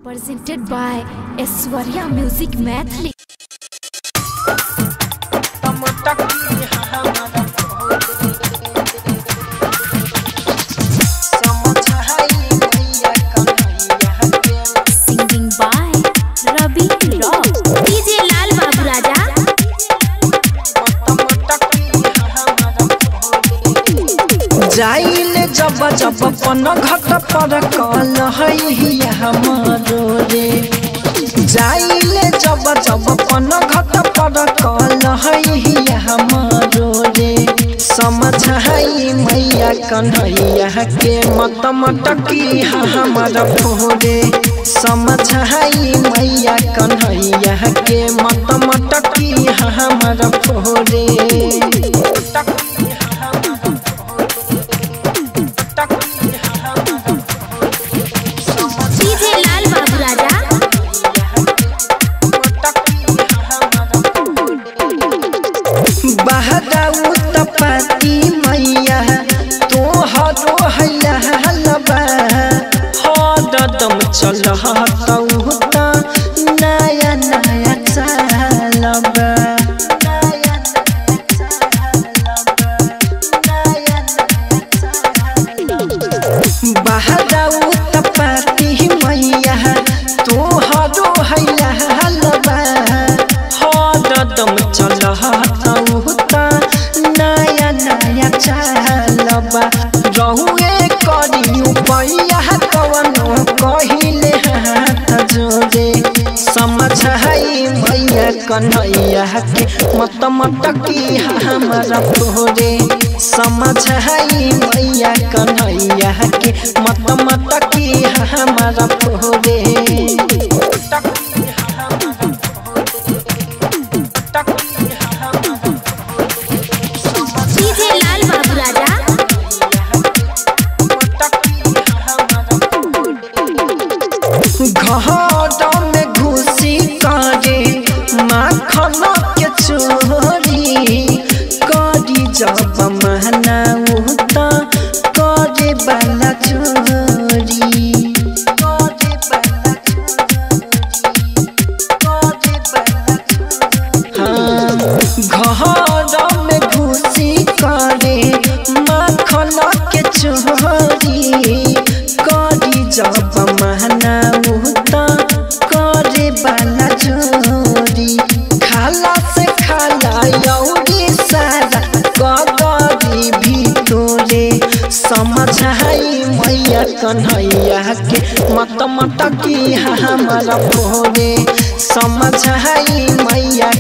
Presented by Aishwarya Music Mathli. Singing by Rabi Rock. DJ Lal Babu Raja. जाइले जब जब पन घट पर कल है हमारो रे जाइले जब जब पन घट पर कल है हमारो रे समझ है मैया कन्हैया के मत मटकी हमार फोरे समझ है मैया कन्हैया के मत मटकी हमार फोरे पति मैया तोहरो हैला हलबा हरदम चलहतौ त नया नया चालबा बहराउ त पति मैया तोहरो हैला हलबा हरदम चलहतौ त नया नया चालबा रहुए करियो पैया कवनो कहिले हाथ जोड़े समझ है मैया कन्हैया के मत मटकी हमारा फोरे समझ है मैया कन्हैया के मत मटकी हमारा फोरे घर में घुसी करे माखन के चोरी करी जब महनाऊ त करे वाला चोरी घर में घुसी करे माखन के चोरी करी जब महनाऊ त करे वाला चोरी खाला से खाला यौरी सारा कगरी भीतरे समझ है मैया कन्हैया के मत मटकी हमारा फोरे समझ है मैया